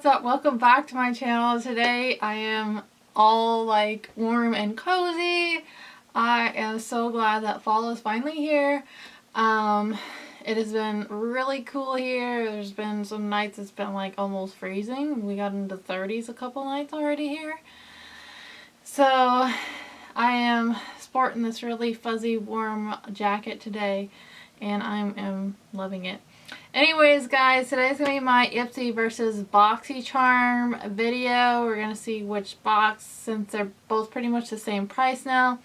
what's up? Welcome back to my channel. Today I am all like warm and cozy. I am so glad that fall is finally here. It has been really cool here. There's been some nights it's been like almost freezing. We got into 30s a couple nights already here. So I am sporting this really fuzzy warm jacket today and I am loving it. Anyways guys, today's going to be my Ipsy versus Boxycharm video. We're going to see which box, since they're both pretty much the same price now,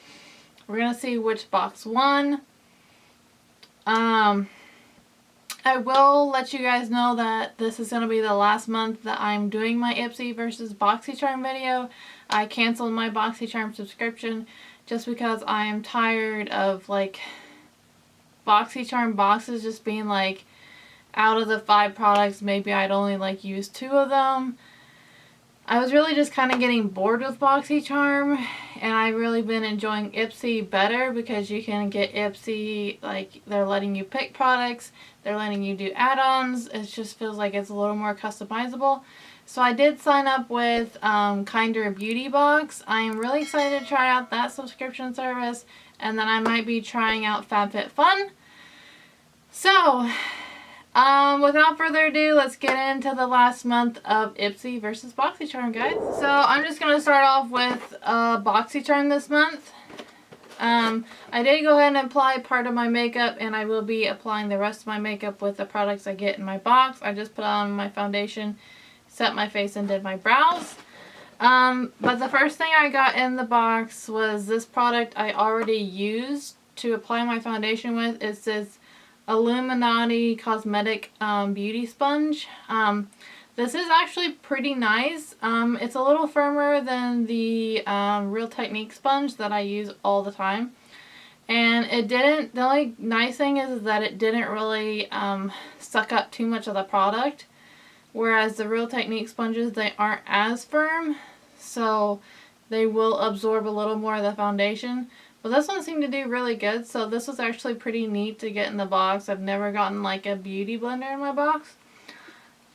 we're going to see which box won. I will let you guys know that this is going to be the last month that I'm doing my Ipsy versus Boxycharm video. I canceled my Boxycharm subscription just because I am tired of like Boxycharm boxes just being like, out of the 5 products, maybe I'd only like use 2 of them. I was really just kind of getting bored with Boxycharm, and I've really been enjoying Ipsy better because you can get Ipsy, like they're letting you pick products, they're letting you do add-ons. It just feels like it's a little more customizable. So I did sign up with Kinder Beauty Box. I am really excited to try out that subscription service, and then I might be trying out FabFitFun. So without further ado, let's get into the last month of Ipsy versus Boxycharm, guys. So I'm just going to start off with Boxycharm this month. I did go ahead and apply part of my makeup, and I will be applying the rest of my makeup with the products I get in my box. I just put on my foundation, set my face, and did my brows. But the first thing I got in the box was this product I already used to apply my foundation with. It says Illuminati Cosmetic Beauty Sponge. This is actually pretty nice. It's a little firmer than the Real Technique sponge that I use all the time. And the only nice thing is that it didn't really suck up too much of the product. Whereas the Real Technique sponges, they aren't as firm. So they will absorb a little more of the foundation. But this one seemed to do really good, so this was actually pretty neat to get in the box. I've never gotten like a beauty blender in my box.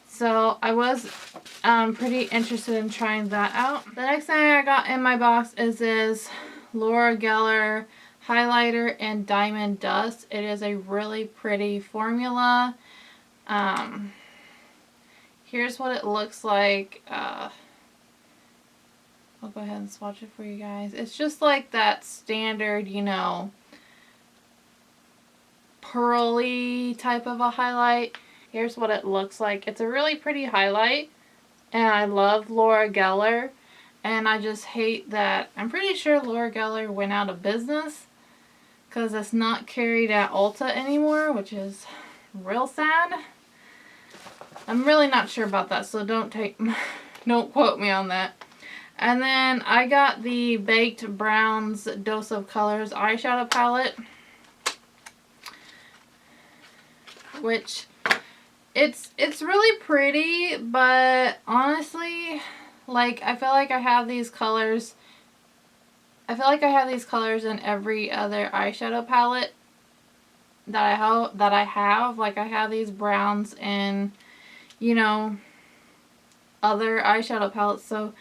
So I was pretty interested in trying that out. The next thing I got in my box is this Laura Geller highlighter in Diamond Dust. It is a really pretty formula. Here's what it looks like. I'll go ahead and swatch it for you guys. It's just like that standard, you know, pearly type of a highlight. Here's what it looks like. It's a really pretty highlight, and I love Laura Geller, and I just hate that. I'm pretty sure Laura Geller went out of business because it's not carried at Ulta anymore, which is real sad. I'm really not sure about that, so don't quote me on that. And then I got the Baked Browns Dose of Colors Eyeshadow Palette, which it's really pretty, but honestly, like I feel like I have these colors. I feel like I have these colors in every other eyeshadow palette that I have. Like I have these browns in, you know, other eyeshadow palettes, so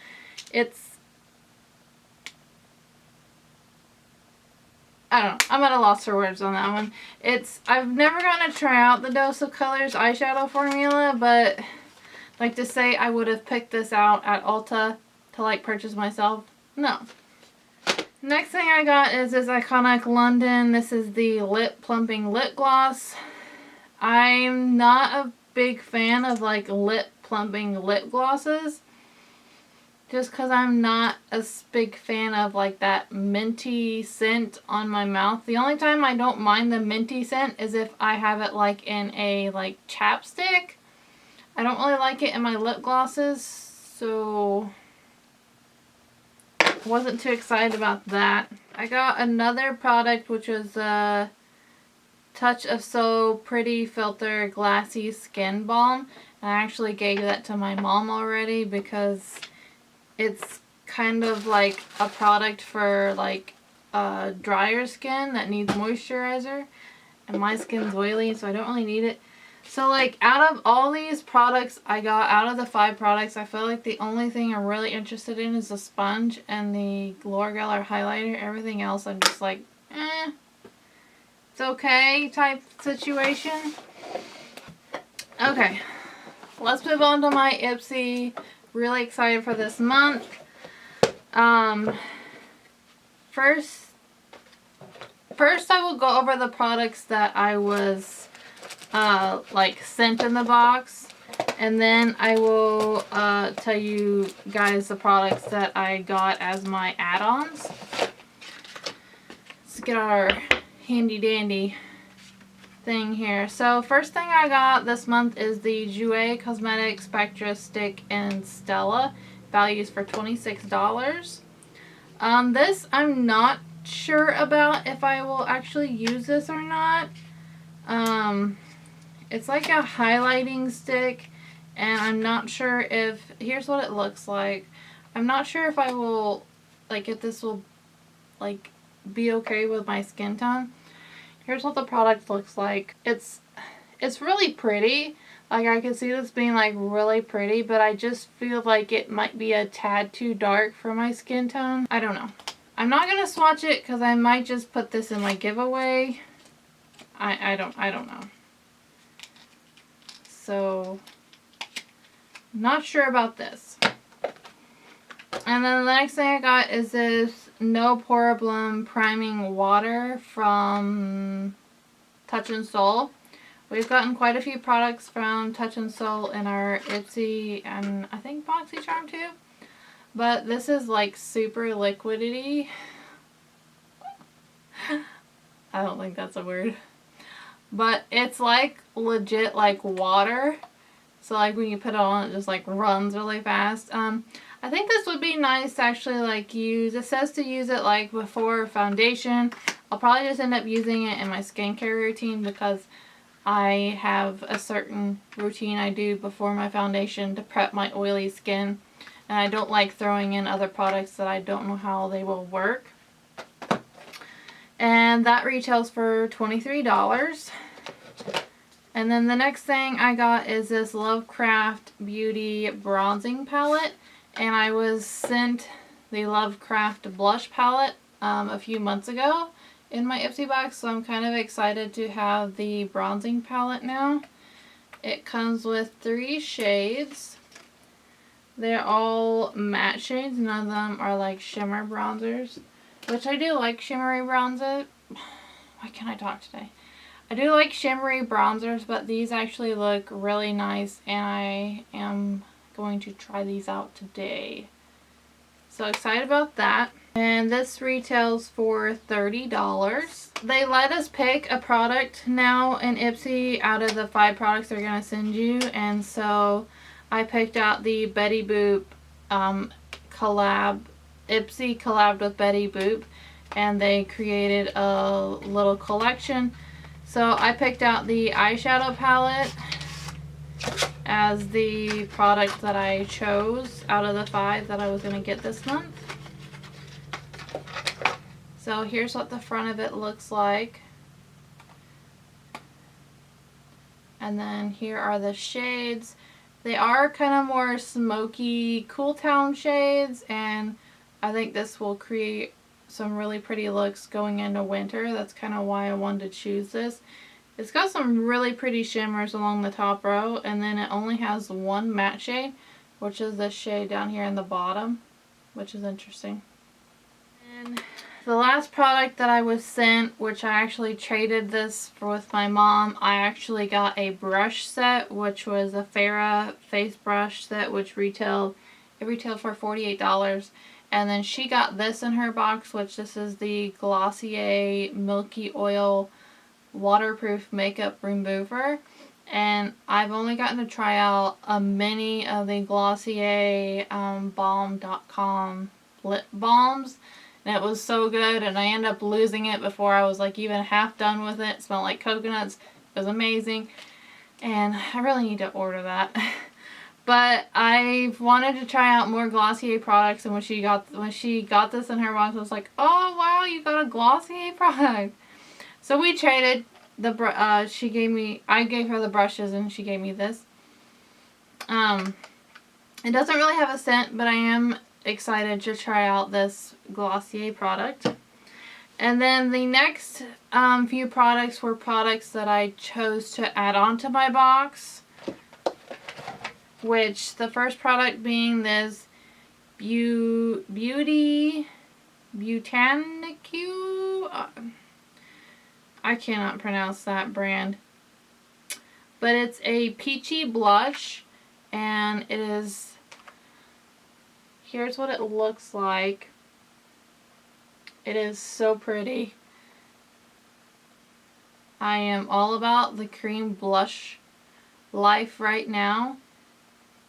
I don't know. I'm at a loss for words on that one. I've never gotten to try out the Dose of Colors eyeshadow formula, but like to say I would have picked this out at Ulta to like purchase myself. No. Next thing I got is this iconic London. This is the Plumping Lip Gloss. I'm not a big fan of like plumping lip glosses. Just because I'm not a big fan of like that minty scent on my mouth. The only time I don't mind the minty scent is if I have it like in a like chapstick. I don't really like it in my lip glosses, so wasn't too excited about that. I got another product which was a Touch of So Pretty Filter Glassy Skin Balm. I actually gave that to my mom already because it's kind of like a product for like drier skin that needs moisturizer, and my skin's oily, so I don't really need it. So like out of all these products I got, out of the 5 products, I feel like the only thing I'm really interested in is the sponge and the L'Oreal highlighter. Everything else I'm just like, it's okay type situation. Okay, let's move on to my Ipsy. Really excited for this month. First I will go over the products that I was like sent in the box, and then I will tell you guys the products that I got as my add-ons. Let's get our handy dandy thing here. So first thing I got this month is the Jouer Cosmetics Spectra Stick in Stella. Values for $26. This I'm not sure about if I will actually use this or not. It's like a highlighting stick, and I'm not sure if, here's what it looks like. I'm not sure if I will, like, if this will, like, be okay with my skin tone. Here's what the product looks like. It's really pretty. Like, I can see this being, like, really pretty, but I just feel like it might be a tad too dark for my skin tone. I don't know. I'm not going to swatch it because I might just put this in my giveaway. I don't know. So, not sure about this. And then the next thing I got is this No Problem Priming Water from Touch in Sol. We've gotten quite a few products from Touch in Sol in our Ipsy and I think Boxycharm too. But this is like super liquidy. I don't think that's a word. But it's like legit like water. So like when you put it on, it just like runs really fast. I think this would be nice to actually like use. It says to use it like before foundation. I'll probably just end up using it in my skincare routine because I have a certain routine I do before my foundation to prep my oily skin. And I don't like throwing in other products that I don't know how they will work. And that retails for $23. And then the next thing I got is this Lovecraft Beauty Bronzing Palette. And I was sent the Lovecraft Blush Palette a few months ago in my Ipsy box. So I'm kind of excited to have the bronzing palette now. It comes with 3 shades. They're all matte shades. None of them are like shimmer bronzers. Which I do like shimmery bronzer. Why can't I talk today? I do like shimmery bronzers, but these actually look really nice, and I am going to try these out today. So excited about that. And this retails for $30. They let us pick a product now in Ipsy out of the 5 products they're going to send you, and so I picked out the Betty Boop collab. Ipsy collabed with Betty Boop, and they created a little collection. So I picked out the Eyeshadow Palette as the product that I chose out of the 5 that I was going to get this month. So here's what the front of it looks like. And then here are the shades. They are kind of more smoky, cool town shades, and I think this will create some really pretty looks going into winter. That's kind of why I wanted to choose this. It's got some really pretty shimmers along the top row, and then it only has 1 matte shade, which is this shade down here in the bottom, which is interesting. And the last product that I was sent, which I actually traded this for with my mom, I actually got a brush set, which was a Farrah face brush set, which retailed for $48. And then she got this in her box, which this is the Glossier Milky Oil Waterproof Makeup Remover. And I've only gotten to try out a mini of the Glossier Balm.com lip balms. And it was so good, and I ended up losing it before I was like even half done with it. It smelled like coconuts. It was amazing. And I really need to order that. But I wanted to try out more Glossier products, and when she got this in her box, I was like, oh wow, you got a Glossier product. So we traded. I gave her the brushes and she gave me this. It doesn't really have a scent, but I am excited to try out this Glossier product. And then the next few products were products that I chose to add on to my box, which the first product being this Beauty Botanique. I cannot pronounce that brand. But it's a peachy blush, and it is, here's what it looks like. It is so pretty. I am all about the cream blush life right now.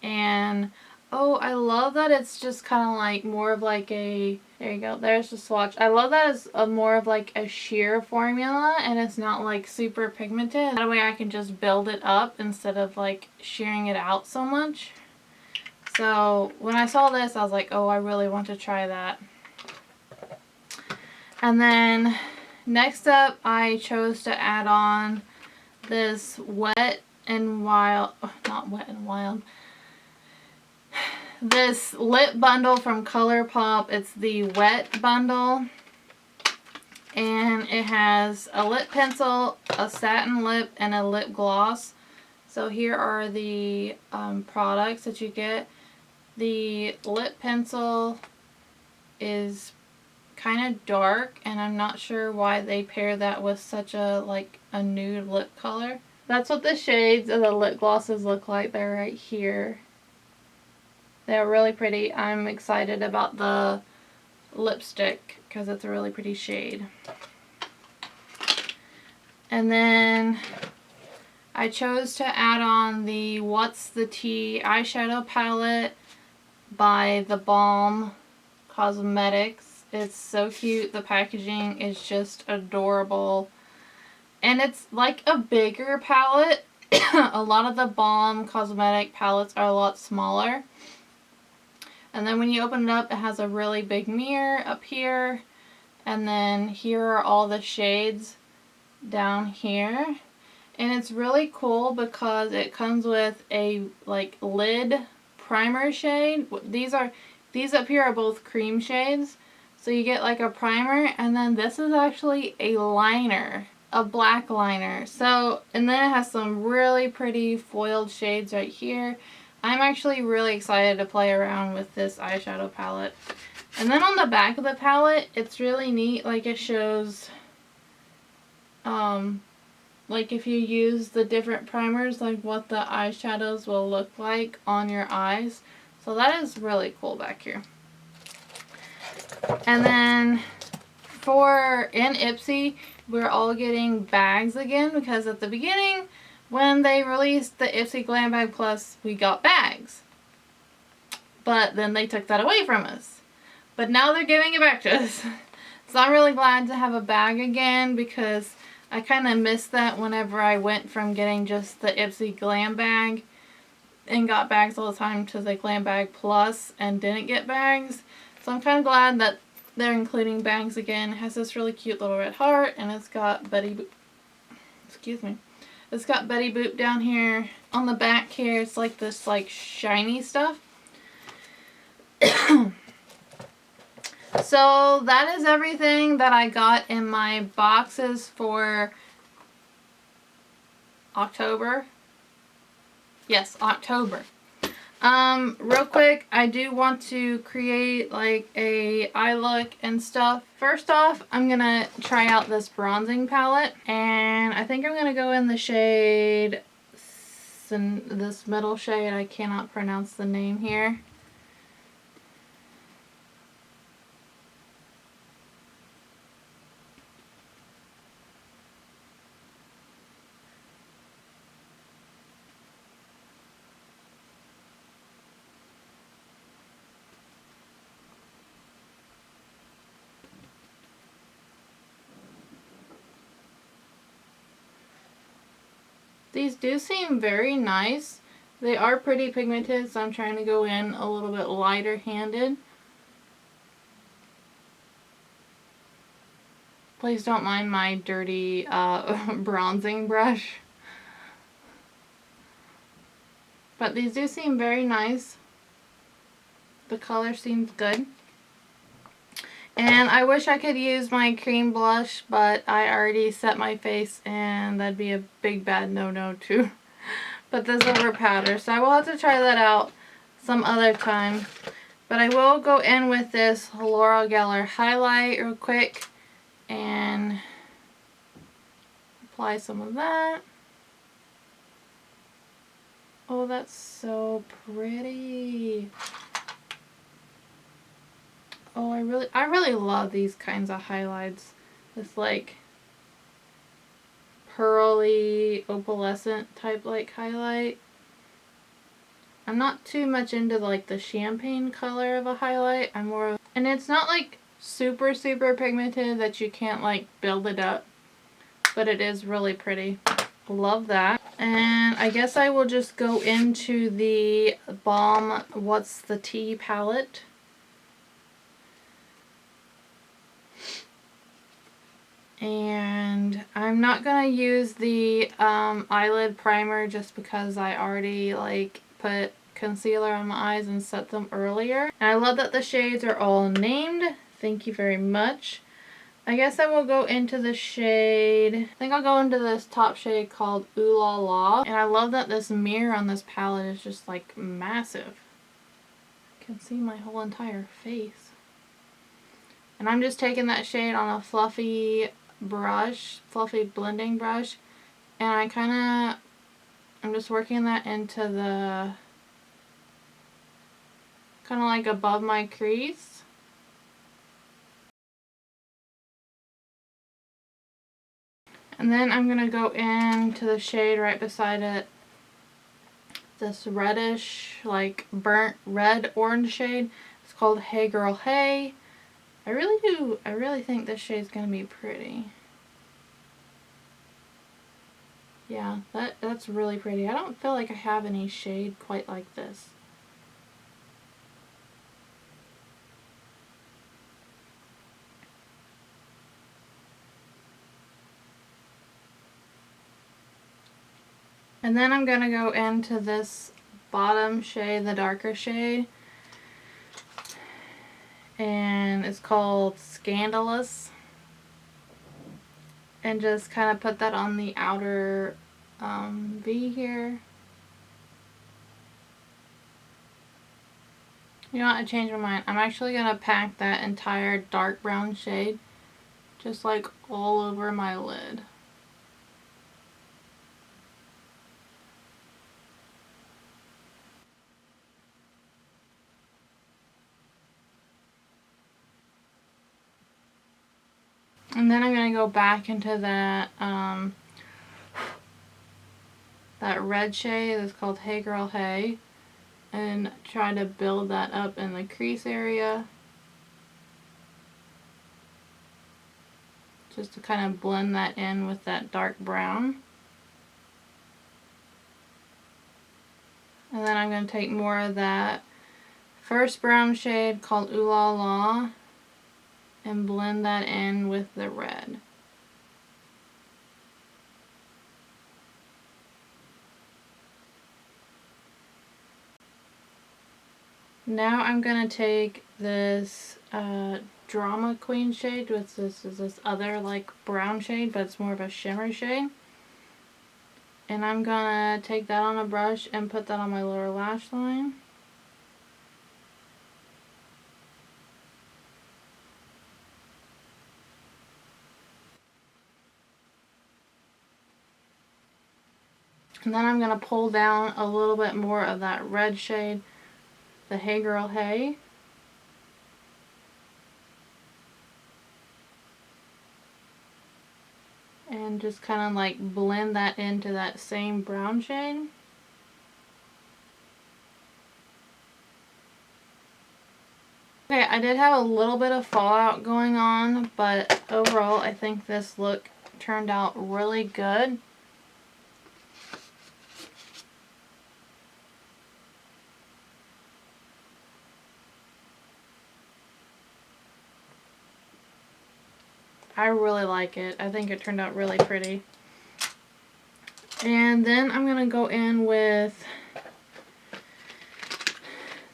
And oh, I love that it's just kind of like more of like a, there you go, there's the swatch. I love that it's more of like a sheer formula and it's not like super pigmented. That way I can just build it up instead of like shearing it out so much. So when I saw this, I was like, oh, I really want to try that. And then next up, I chose to add on this Wet and Wild, not Wet and Wild, this lip bundle from ColourPop. It's the Wet bundle, and it has a lip pencil, a satin lip, and a lip gloss. So here are the products that you get. The lip pencil is kind of dark, and I'm not sure why they pair that with such a a nude lip color. That's what the shades of the lip glosses look like. They're right here. They're really pretty. I'm excited about the lipstick because it's a really pretty shade. And then I chose to add on the What's the Tea eyeshadow palette by The Balm Cosmetics. It's so cute. The packaging is just adorable. And it's like a bigger palette. A lot of the Balm cosmetic palettes are a lot smaller. And then when you open it up, it has a really big mirror up here. And then here are all the shades down here. And it's really cool because it comes with a lid primer shade. These up here are both cream shades. So you get like a primer, and then this is actually a liner, a black liner. So, and then it has some really pretty foiled shades right here. I'm actually really excited to play around with this eyeshadow palette. And then on the back of the palette, it's really neat. Like it shows, like if you use the different primers, like what the eyeshadows will look like on your eyes. So that is really cool back here. And then in Ipsy, we're all getting bags again because at the beginning, when they released the Ipsy Glam Bag Plus, we got bags. But then they took that away from us. But now they're giving it back to us. So I'm really glad to have a bag again because I kind of missed that whenever I went from getting just the Ipsy Glam Bag and got bags all the time to the Glam Bag Plus and didn't get bags. So I'm kind of glad that they're including bags again. It has this really cute little red heart, and it's got Betty Boop. Excuse me. It's got Betty Boop down here. On the back here, it's like this shiny stuff. So that is everything that I got in my boxes for October. Yes, October. Real quick, I do want to create like a eye look and stuff. First off, I'm gonna try out this bronzing palette, and I think I'm gonna go in the shade, this middle shade. I cannot pronounce the name here. These do seem very nice. They are pretty pigmented, so I'm trying to go in a little bit lighter handed. Please don't mind my dirty bronzing brush. But these do seem very nice. The color seems good. And I wish I could use my cream blush, but I already set my face and that'd be a big bad no-no too. But this over powder, so I will have to try that out some other time. But I will go in with this Laura Geller highlight real quick and apply some of that. Oh, that's so pretty. Oh, I really love these kinds of highlights. This like pearly opalescent type like highlight. I'm not too much into like the champagne color of a highlight. I'm more of, and it's not like super pigmented that you can't like build it up, but it is really pretty. Love that. And I guess I will just go into the Balm What's the Tea palette. And I'm not gonna use the eyelid primer just because I already like put concealer on my eyes and set them earlier. And I love that the shades are all named. Thank you very much. I guess I will go into the shade, I think I'll go into this top shade called Ooh La La. And I love that this mirror on this palette is just like massive. I can see my whole entire face. And I'm just taking that shade on a fluffy brush, fluffy blending brush, and I'm just working that into the, kind of like above my crease. And then I'm going to go into the shade right beside it, this reddish, like burnt red orange shade. It's called Hey Girl Hey. I really think this shade's going to be pretty. Yeah, that's really pretty. I don't feel like I have any shade quite like this. And then I'm going to go into this bottom shade, the darker shade. And it's called Scandalous. And just kind of put that on the outer V here. You know what, I changed my mind. I'm actually going to pack that entire dark brown shade just like all over my lid. And then I'm going to go back into that that red shade that's called Hey Girl Hey and try to build that up in the crease area. Just to kind of blend that in with that dark brown. And then I'm going to take more of that first brown shade called Ooh La La and blend that in with the red. Now I'm going to take this Drama Queen shade, which is this other like brown shade, but it's more of a shimmer shade. And I'm going to take that on a brush and put that on my lower lash line. And then I'm going to pull down a little bit more of that red shade, the Hey Girl Hey. And just kind of like blend that into that same brown shade. Okay, I did have a little bit of fallout going on, but overall I think this look turned out really good. I really like it. I think it turned out really pretty. And then I'm going to go in with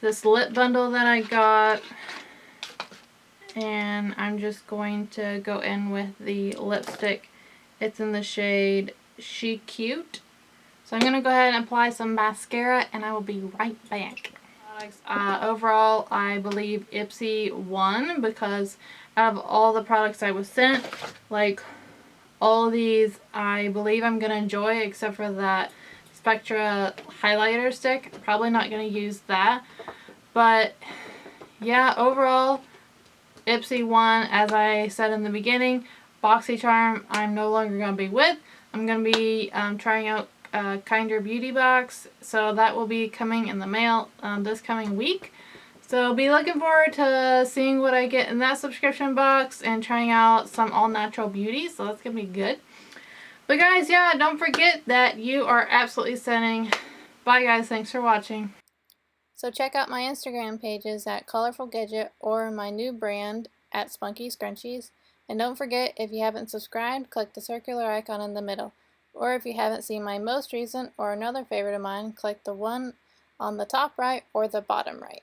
this lip bundle that I got. And I'm just going to go in with the lipstick. It's in the shade She Cute. So I'm going to go ahead and apply some mascara, and I will be right back. Overall, I believe Ipsy won because out of all the products I was sent, like all of these I believe I'm going to enjoy except for that Spectra highlighter stick. Probably not going to use that. But yeah, overall, Ipsy won. As I said in the beginning, Boxycharm I'm no longer going to be with. I'm going to be trying out Kinder Beauty Box, so that will be coming in the mail this coming week. So be looking forward to seeing what I get in that subscription box and trying out some all natural beauties, so that's gonna be good. But guys, yeah, don't forget that you are absolutely stunning. Bye guys, thanks for watching. So check out my Instagram pages at Colorful Gadget or my new brand at Spunky Scrunchies. And don't forget, if you haven't subscribed, click the circular icon in the middle. Or if you haven't seen my most recent or another favorite of mine, click the one on the top right or the bottom right.